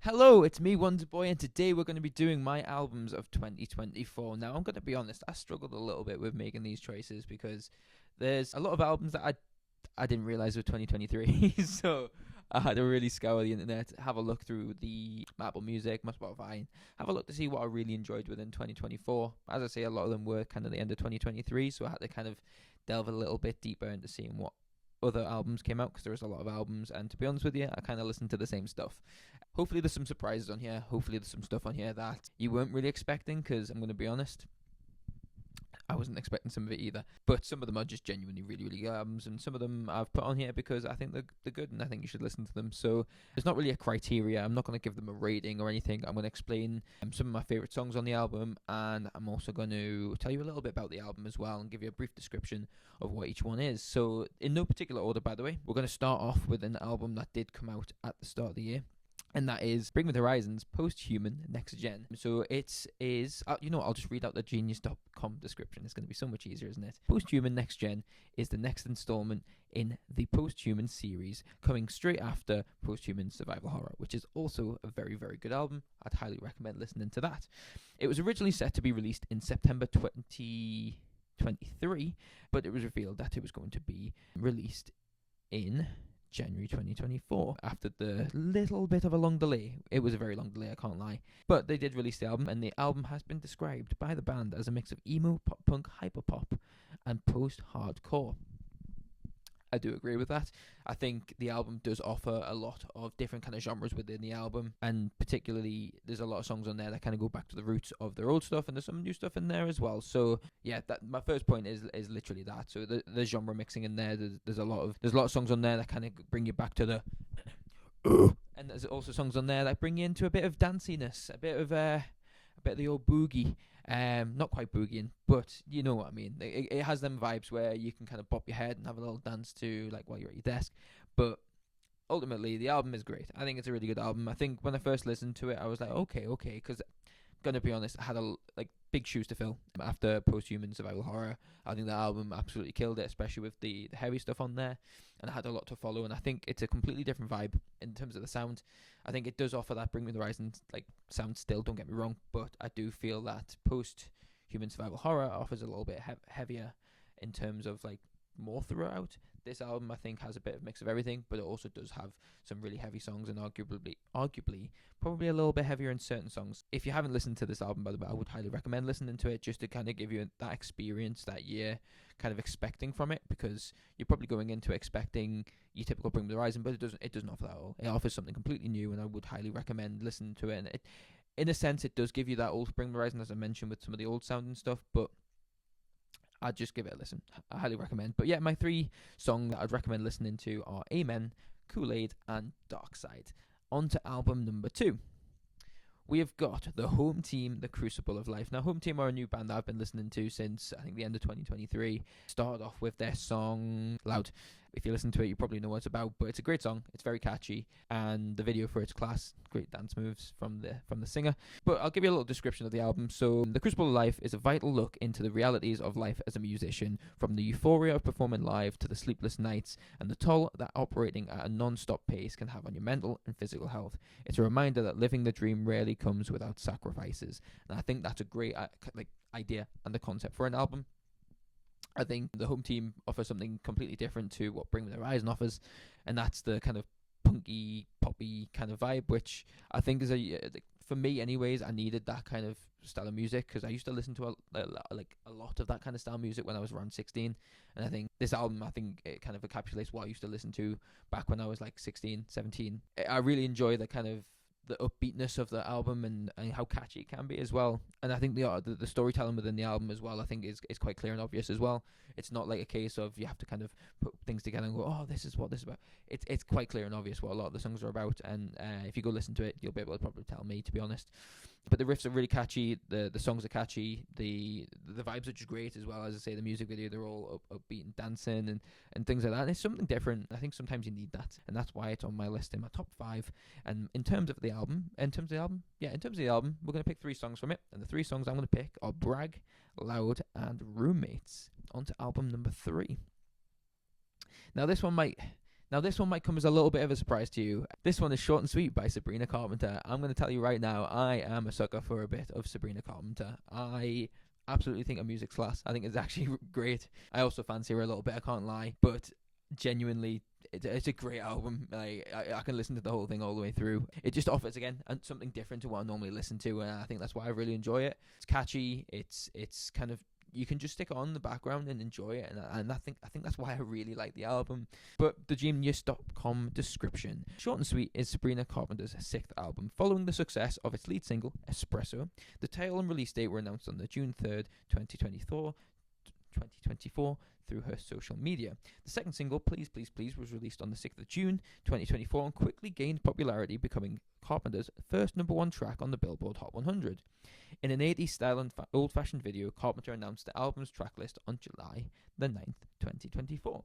Hello, it's me, Wonderboy, and today we're going to be doing my albums of 2024. Now, I'm going to be honest, I struggled a little bit with making these choices because there's a lot of albums that I didn't realize were 2023, so I had to really scour the internet, have a look through the Apple Music, my Spotify, have a look to see what I really enjoyed within 2024. As I say, a lot of them were kind of the end of 2023, so I had to kind of delve a little bit deeper into seeing what other albums came out because there was a lot of albums, and to be honest with you, I kind of listened to the same stuff. Hopefully there's some surprises on here. Hopefully there's some stuff on here that you weren't really expecting, because I'm going to be honest, I wasn't expecting some of it either. But some of them are just genuinely really, really good albums, and some of them I've put on here because I think they're good and I think you should listen to them. So there's not really a criteria. I'm not going to give them a rating or anything. I'm going to explain some of my favourite songs on the album, and I'm also going to tell you a little bit about the album as well and give you a brief description of what each one is. So in no particular order, by the way, we're going to start off with an album that did come out at the start of the year, and that is Bring Me the Horizon's Post-Human Next Gen. So it is, I'll just read out the genius.com description. It's going to be so much easier, isn't it? Post-Human Next Gen is the next installment in the Post-Human series, coming straight after Post-Human Survival Horror, which is also a very, very good album. I'd highly recommend listening to that. It was originally set to be released in September 2023, but it was revealed that it was going to be released in January 2024 after the little bit of a long delay. It was a very long delay, I can't lie. But they did release the album, and the album has been described by the band as a mix of emo, pop punk, hyperpop, and post-hardcore. I do agree with that. I think the album does offer a lot of different kind of genres within the album, and particularly there's a lot of songs on there that kind of go back to the roots of their old stuff, and there's some new stuff in there as well. So yeah, that my first point is literally that. So the genre mixing in there. There's a lot of songs on there that kind of bring you back to the and there's also songs on there that bring you into a bit of danciness, a bit of the old boogie. Not quite boogieing, but you know what I mean. It has them vibes where you can kind of bop your head and have a little dance to, like, while you're at your desk. But ultimately, the album is great. I think it's a really good album. I think when I first listened to it, I was like, okay, because gonna be honest, I had big shoes to fill after Post-Human Survival Horror. I think the album absolutely killed it, especially with the heavy stuff on there, and I had a lot to follow. And I think it's a completely different vibe in terms of the sound. I think it does offer that Bring Me the Horizon sound still. Don't get me wrong, but I do feel that Post-Human Survival Horror offers a little bit heavier in terms of more throughout. This album, I think, has a bit of mix of everything, but it also does have some really heavy songs, and arguably probably a little bit heavier in certain songs. If you haven't listened to this album, by the way, I would highly recommend listening to it, just to kind of give you that experience that you're kind of expecting from it, because you're probably going into expecting your typical Bring Me the Horizon, but it doesn't offer that at all. It offers something completely new, and I would highly recommend listening to it. And in a sense, it does give you that old Bring Me the Horizon, as I mentioned, with some of the old sound and stuff, but I'd just give it a listen. I highly recommend. But yeah, my 3 songs that I'd recommend listening to are Amen, Kool-Aid, and Dark Side. On to album number 2. We have got the Home Team, The Crucible of Life. Now, Home Team are a new band that I've been listening to since, I think, the end of 2023. Started off with their song Loud. If you listen to it, you probably know what it's about, but it's a great song. It's very catchy, and the video for its class. Great dance moves from the singer. But I'll give you a little description of the album. So, The Crucible of Life is a vital look into the realities of life as a musician, from the euphoria of performing live to the sleepless nights and the toll that operating at a non-stop pace can have on your mental and physical health. It's a reminder that living the dream rarely comes without sacrifices, and I think that's a great idea and the concept for an album. I think the Home Team offers something completely different to what Bring Me the Horizon offers, and that's the kind of punky, poppy kind of vibe, which I think is for me anyways, I needed that kind of style of music, because I used to listen to a lot of that kind of style of music when I was around 16, and I think this album, I think it kind of encapsulates what I used to listen to back when I was 16, 17. I really enjoy the kind of the upbeatness of the album, and how catchy it can be as well. And I think the storytelling within the album as well, I think is quite clear and obvious as well. It's not like a case of you have to kind of put things together and go, oh, this is what this is about. It's quite clear and obvious what a lot of the songs are about, and if you go listen to it, you'll be able to probably tell me, to be honest. But the riffs are really catchy, the songs are catchy, the vibes are just great as well. As I say, the music video, they're all upbeat and dancing and things like that. And it's something different. I think sometimes you need that, and that's why it's on my list in my top 5. And in terms of the album, we're going to pick 3 songs from it, and the 3 songs I'm going to pick are Brag, Loud, and Roommates. On to album number 3. Now, this one might Now, this one might come as a little bit of a surprise to you. This one is Short and Sweet by Sabrina Carpenter. I'm going to tell you right now, I am a sucker for a bit of Sabrina Carpenter. I absolutely think her music's class. I think it's actually great. I also fancy her a little bit, I can't lie. But genuinely, it's a great album. I can listen to the whole thing all the way through. It just offers, again, something different to what I normally listen to, and I think that's why I really enjoy it. It's catchy. It's kind of, you can just stick it on in the background and enjoy it, and I think that's why I really like the album. But the Genius.com description: Short and Sweet is Sabrina Carpenter's 6th album, following the success of its lead single, Espresso. The title and release date were announced on the June 3rd, 2024, through her social media. The second single, Please Please Please, was released on the 6th of June 2024 and quickly gained popularity, becoming Carpenter's first #1 track on the Billboard Hot 100. In an 80s style and old-fashioned video, Carpenter announced the album's track list on July the 9th, 2024.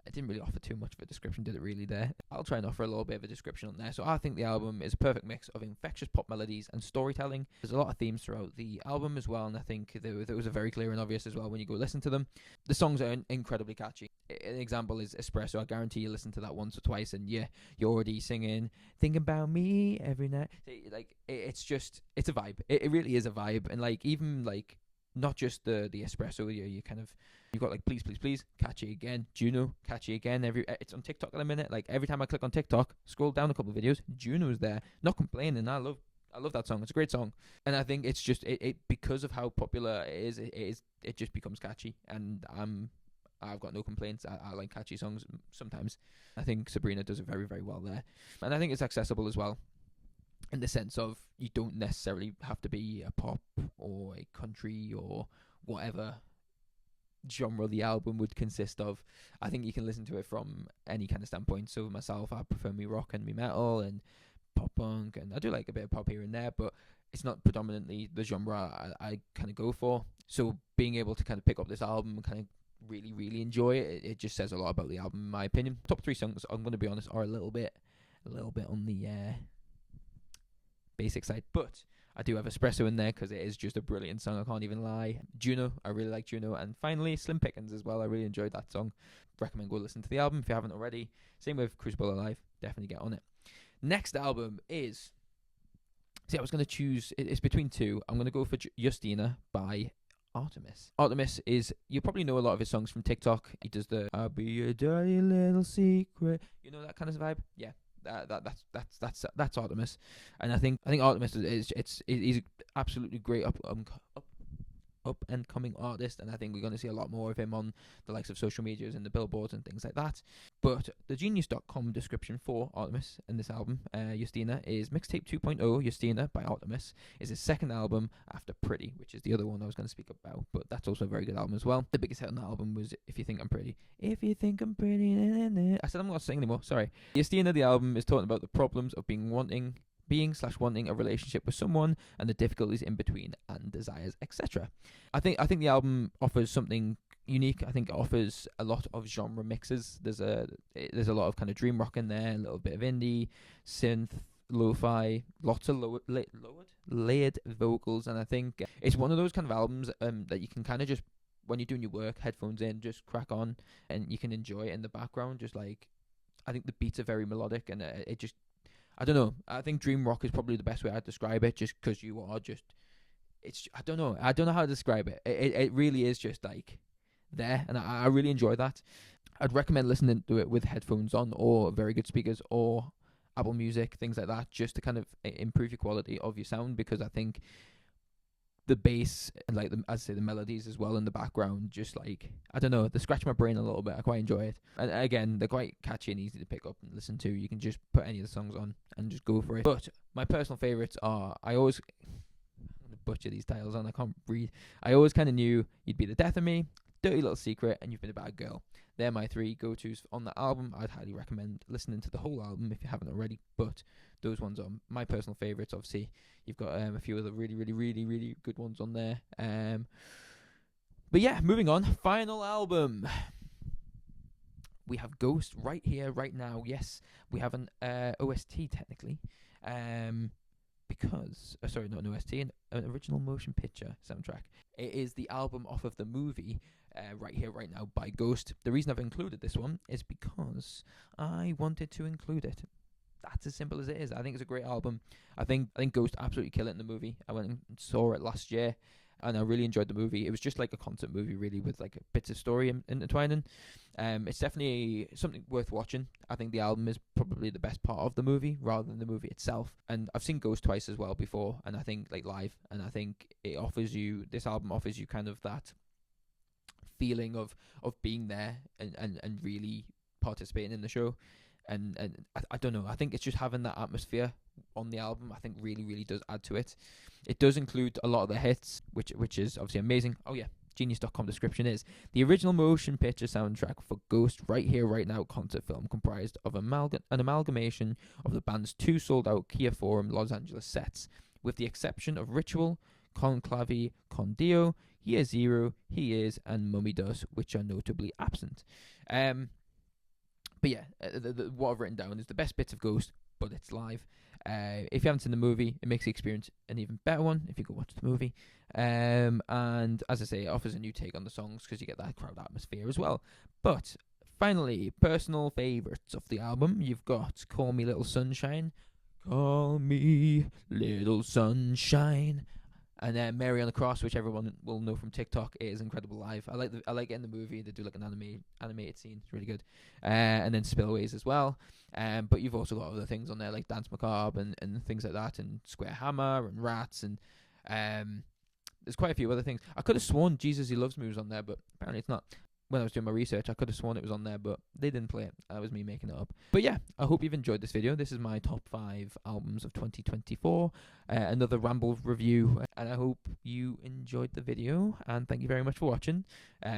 It didn't really offer too much of a description, did it really there? I'll try and offer a little bit of a description on there. So I think the album is a perfect mix of infectious pop melodies and storytelling. There's a lot of themes throughout the album as well, and I think those are very clear and obvious as well when you go listen to them. The songs are incredibly catchy. An example is Espresso. I guarantee you listen to that once or twice and you're already singing, thinking about me every night. Like, it's a vibe. It really is a vibe. And like, even like, not just the Espresso, you kind of, you've got like Please Please Please, catchy again. Juno, catchy again. It's on TikTok at the minute. Like, every time I click on TikTok, scroll down a couple of videos, Juno's there. Not complaining. I love that song. It's a great song, and I think it's just it because of how popular it is. It just becomes catchy, and I've got no complaints. I like catchy songs sometimes. I think Sabrina does it very, very well there, and I think it's accessible as well, in the sense of you don't necessarily have to be a pop or a country or whatever genre the album would consist of. I think you can listen to it from any kind of standpoint. So myself, I prefer me rock and me metal and pop punk, and I do like a bit of pop here and there, but it's not predominantly the genre I kind of go for. So being able to kind of pick up this album and kind of really, really enjoy it, it just says a lot about the album, in my opinion. Top 3 songs, I'm going to be honest, are a little bit on the basic side, but I do have Espresso in there because it is just a brilliant song, I can't even lie. Juno, I really like Juno. And finally, Slim Pickens as well. I really enjoyed that song. Recommend go listen to the album if you haven't already. Same with Crucible Alive. Definitely get on it. Next album is... See, I was going to choose... It's between two. I'm going to go for Justina by Artemis. Artemis is... You probably know a lot of his songs from TikTok. He does the I'll be your dirty little secret. You know that kind of vibe? Yeah. That's Artemis, and I think Artemis he's absolutely great up and coming artist, and I think we're going to see a lot more of him on the likes of social medias and the billboards and things like that. But the Genius.com description for Artemis in this album, Justina, is Mixtape 2.0 Justina by Artemis is his second album after Pretty, which is the other one I was going to speak about, but that's also a very good album as well. The biggest hit on that album was If You Think I'm Pretty. If you think I'm pretty, I said I'm not singing anymore, sorry. Justina, the album, is talking about the problems of wanting a relationship with someone and the difficulties in between and desires, etc. I think the album offers something unique. I think it offers a lot of genre mixes. There's a lot of kind of dream rock in there, a little bit of indie, synth, lo-fi, lots of layered vocals, and I think it's one of those kind of albums that you can kind of just, when you're doing your work, headphones in, just crack on and you can enjoy it in the background. Just like, I think the beats are very melodic, and it just, I don't know. I think dream rock is probably the best way I'd describe it, just because you are just... I don't know how to describe it. It really is just like there, and I really enjoy that. I'd recommend listening to it with headphones on or very good speakers or Apple Music, things like that, just to kind of improve your quality of your sound, because I think the bass and like the melodies as well in the background, just like, I don't know, they scratch my brain a little bit. I quite enjoy it, and again, they're quite catchy and easy to pick up and listen to. You can just put any of the songs on and just go for it. But my personal favorites are, I'm gonna butcher these titles on, I can't breathe. I always kind of knew you'd be the death of me, Dirty Little Secret, and You've Been a Bad Girl. They're my 3 go-tos on the album. I'd highly recommend listening to the whole album if you haven't already, but those ones are my personal favourites. Obviously, you've got a few other really, really, really, really good ones on there. But yeah, moving on. Final album. We have Ghost right here, right now. Yes, we have an OST technically. Because, sorry, not an OST, an original motion picture soundtrack. It is the album off of the movie Right Here, Right Now by Ghost. The reason I've included this one is because I wanted to include it. That's as simple as it is. I think it's a great album. I think Ghost absolutely killed it in the movie. I went and saw it last year, and I really enjoyed the movie. It was just like a concert movie, really, with like bits of story intertwining. It's definitely something worth watching. I think the album is probably the best part of the movie, rather than the movie itself. And I've seen Ghost twice as well before, and I think like live, and I think this album offers you kind of that feeling of being there and really participating in the show. And I don't know, I think it's just having that atmosphere on the album, I think really does add to it. It does include a lot of the hits, which is obviously amazing. Oh yeah, Genius.com description is: the original motion picture soundtrack for Ghost Right Here Right Now concert film comprised of an amalgamation of the band's 2 sold-out Kia Forum Los Angeles sets, with the exception of Ritual, Conclave, Con Dio, Year Zero, He Is, and Mummy Does, which are notably absent. But yeah, what I've written down is the best bits of Ghost, but it's live. If you haven't seen the movie, it makes the experience an even better one if you go watch the movie. And as I say, it offers a new take on the songs because you get that crowd atmosphere as well. But finally, personal favourites of the album. You've got Call Me Little Sunshine. Call me Little Sunshine. And then Mary on the Cross, which everyone will know from TikTok, is incredible live. I like it in the movie. They do like an animated scene. It's really good. And then Spillways as well. But you've also got other things on there like Dance Macabre and things like that, and Square Hammer and Rats, and there's quite a few other things. I could have sworn Jesus He Loves Me was on there, but apparently it's not. When I was doing my research, I could have sworn it was on there, but they didn't play it. That was me making it up. But yeah, I hope you've enjoyed this video. This is my top 5 albums of 2024. Another ramble review, and I hope you enjoyed the video. And thank you very much for watching.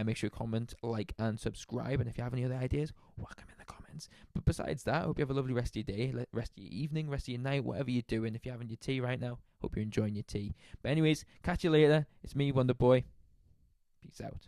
Make sure you comment, like, and subscribe. And if you have any other ideas, whack them in the comments. But besides that, I hope you have a lovely rest of your day, rest of your evening, rest of your night, whatever you're doing. If you're having your tea right now, hope you're enjoying your tea. But anyways, catch you later. It's me, Wonder Boy. Peace out.